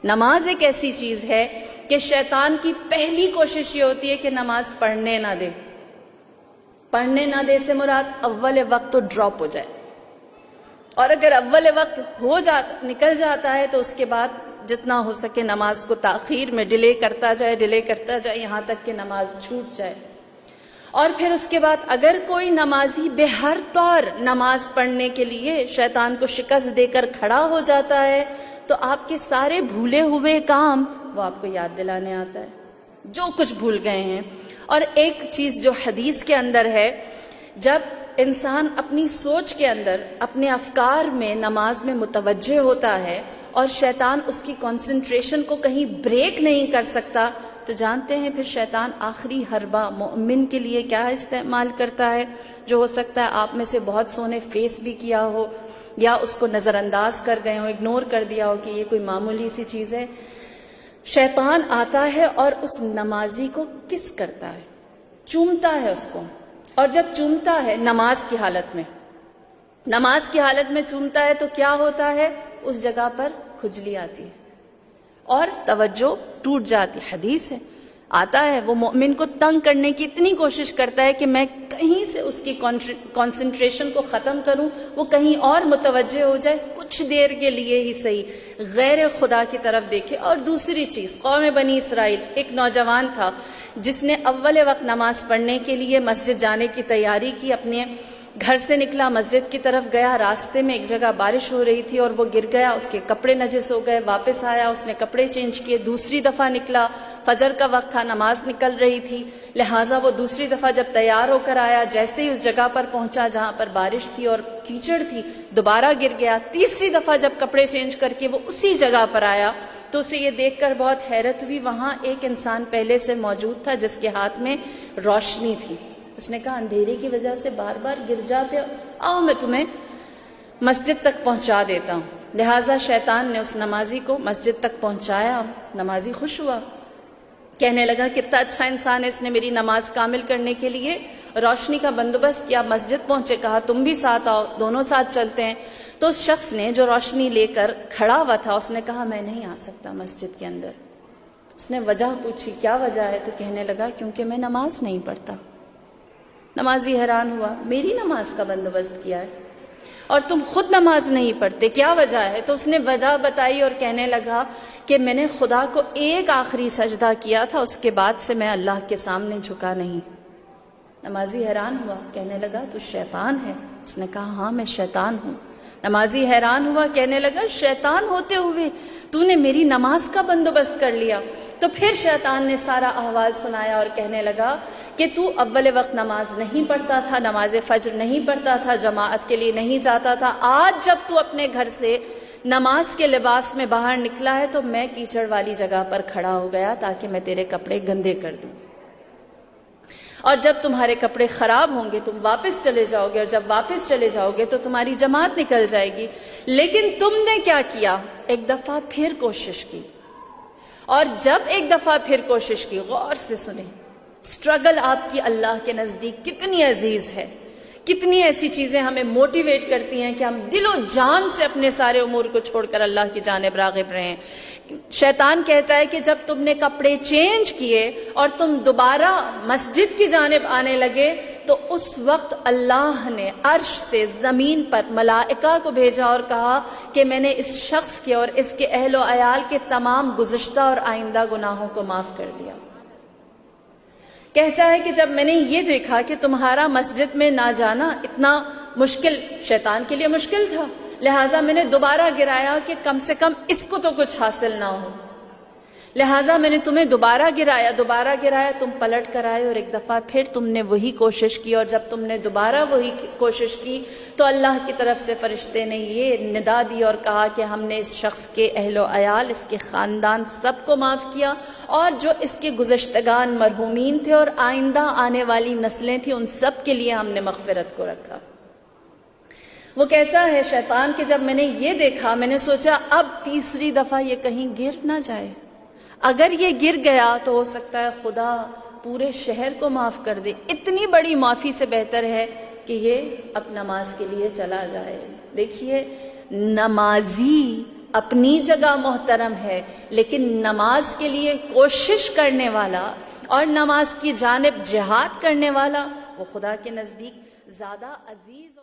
نماز ایک ایسی چیز ہے کہ شیطان کی پہلی کوشش یہ ہوتی ہے کہ نماز پڑھنے نہ دے. پڑھنے نہ دے سے مراد اول وقت تو ڈراپ ہو جائے، اور اگر اول وقت نکل جاتا ہے تو اس کے بعد جتنا ہو سکے نماز کو تاخیر میں ڈیلے کرتا جائے یہاں تک کہ نماز چھوٹ جائے. اور پھر اس کے بعد اگر کوئی نمازی بے ہر طور نماز پڑھنے کے لیے شیطان کو شکست دے کر کھڑا ہو جاتا ہے تو آپ کے سارے بھولے ہوئے کام وہ آپ کو یاد دلانے آتا ہے، جو کچھ بھول گئے ہیں. اور ایک چیز جو حدیث کے اندر ہے، جب انسان اپنی سوچ کے اندر اپنے افکار میں نماز میں متوجہ ہوتا ہے اور شیطان اس کی کنسنٹریشن کو کہیں بریک نہیں کر سکتا، تو جانتے ہیں پھر شیطان آخری حربہ مومن کے لیے کیا استعمال کرتا ہے. جو ہو سکتا ہے آپ میں سے بہت سو نے فیس بھی کیا ہو یا اس کو نظر انداز کر گئے ہو، اگنور کر دیا ہو کہ یہ کوئی معمولی سی چیز ہے. شیطان آتا ہے اور اس نمازی کو کس کرتا ہے، چومتا ہے اس کو. اور جب چومتا ہے نماز کی حالت میں چومتا ہے تو کیا ہوتا ہے، اس جگہ پر کھجلی آتی ہے اور توجہ ٹوٹ جاتی. حدیث ہے، آتا ہے وہ مومن کو تنگ کرنے کی اتنی کوشش کرتا ہے کہ میں کہیں سے اس کی کنسنٹریشن کو ختم کروں، وہ کہیں اور متوجہ ہو جائے، کچھ دیر کے لیے ہی صحیح غیر خدا کی طرف دیکھے. اور دوسری چیز، قوم بنی اسرائیل، ایک نوجوان تھا جس نے اول وقت نماز پڑھنے کے لیے مسجد جانے کی تیاری کی، اپنے گھر سے نکلا، مسجد کی طرف گیا، راستے میں ایک جگہ بارش ہو رہی تھی اور وہ گر گیا، اس کے کپڑے نجس ہو گئے. واپس آیا، اس نے کپڑے چینج کیے، دوسری دفعہ نکلا، فجر کا وقت تھا، نماز نکل رہی تھی، لہٰذا وہ دوسری دفعہ جب تیار ہو کر آیا، جیسے ہی اس جگہ پر پہنچا جہاں پر بارش تھی اور کیچڑ تھی، دوبارہ گر گیا. تیسری دفعہ جب کپڑے چینج کر کے وہ اسی جگہ پر آیا تو اسے یہ دیکھ کر بہت حیرت ہوئی، وہاں ایک انسان پہلے سے موجود تھا جس کے ہاتھ میں روشنی تھی. اس نے کہا اندھیرے کی وجہ سے بار بار گر جاتے ہو، آؤ میں تمہیں مسجد تک پہنچا دیتا ہوں. لہٰذا شیطان نے اس نمازی کو مسجد تک پہنچایا. نمازی خوش ہوا، کہنے لگا کتنا اچھا انسان ہے، اس نے میری نماز کامل کرنے کے لیے روشنی کا بندوبست کیا. مسجد پہنچے، کہا تم بھی ساتھ آؤ، دونوں ساتھ چلتے ہیں. تو اس شخص نے جو روشنی لے کر کھڑا ہوا تھا اس نے کہا میں نہیں آ سکتا مسجد کے اندر. اس نے وجہ پوچھی، کیا وجہ ہے؟ تو کہنے لگا کیونکہ میں نماز نہیں پڑھتا. نمازی حیران ہوا، میری نماز کا بندوبست کیا ہے اور تم خود نماز نہیں پڑھتے، کیا وجہ ہے؟ تو اس نے وجہ بتائی اور کہنے لگا کہ میں نے خدا کو ایک آخری سجدہ کیا تھا، اس کے بعد سے میں اللہ کے سامنے جھکا نہیں. نمازی حیران ہوا، کہنے لگا تو شیطان ہے؟ اس نے کہا ہاں میں شیطان ہوں. نمازی حیران ہوا، کہنے لگا شیطان ہوتے ہوئے تو نے میری نماز کا بندوبست کر لیا. تو پھر شیطان نے سارا احوال سنایا اور کہنے لگا کہ تو اول وقت نماز نہیں پڑھتا تھا، نماز فجر نہیں پڑھتا تھا، جماعت کے لیے نہیں جاتا تھا. آج جب تو اپنے گھر سے نماز کے لباس میں باہر نکلا ہے تو میں کیچڑ والی جگہ پر کھڑا ہو گیا تاکہ میں تیرے کپڑے گندے کر دوں. اور جب تمہارے کپڑے خراب ہوں گے تم واپس چلے جاؤ گے، اور جب واپس چلے جاؤ گے تو تمہاری جماعت نکل جائے گی. لیکن تم نے کیا کیا؟ ایک دفعہ پھر کوشش کی. اور جب ایک دفعہ پھر کوشش کی، غور سے سنیں، اسٹرگل آپ کی اللہ کے نزدیک کتنی عزیز ہے. کتنی ایسی چیزیں ہمیں موٹیویٹ کرتی ہیں کہ ہم دل و جان سے اپنے سارے امور کو چھوڑ کر اللہ کی جانب راغب رہیں. شیطان کہتا ہے کہ جب تم نے کپڑے چینج کیے اور تم دوبارہ مسجد کی جانب آنے لگے تو اس وقت اللہ نے عرش سے زمین پر ملائکہ کو بھیجا اور کہا کہ میں نے اس شخص کے اور اس کے اہل و عیال کے تمام گزشتہ اور آئندہ گناہوں کو معاف کر دیا. کہتا ہے کہ جب میں نے یہ دیکھا کہ تمہارا مسجد میں نہ جانا اتنا مشکل، شیطان کے لیے مشکل تھا، لہٰذا میں نے دوبارہ گرایا کہ کم سے کم اس کو تو کچھ حاصل نہ ہو. لہٰذا میں نے تمہیں دوبارہ گرایا، تم پلٹ کر آئے اور ایک دفعہ پھر تم نے وہی کوشش کی. اور جب تم نے دوبارہ وہی کوشش کی تو اللہ کی طرف سے فرشتے نے یہ ندا دی اور کہا کہ ہم نے اس شخص کے اہل و عیال، اس کے خاندان سب کو معاف کیا، اور جو اس کے گزشتگان مرحومین تھے اور آئندہ آنے والی نسلیں تھیں ان سب کے لیے ہم نے مغفرت کو رکھا. وہ کہتا ہے شیطان کہ جب میں نے یہ دیکھا میں نے سوچا اب تیسری دفعہ یہ کہیں گر نہ جائے. اگر یہ گر گیا تو ہو سکتا ہے خدا پورے شہر کو معاف کر دے. اتنی بڑی معافی سے بہتر ہے کہ یہ اب نماز کے لیے چلا جائے. دیکھیے نمازی اپنی جگہ محترم ہے، لیکن نماز کے لیے کوشش کرنے والا اور نماز کی جانب جہاد کرنے والا وہ خدا کے نزدیک زیادہ عزیز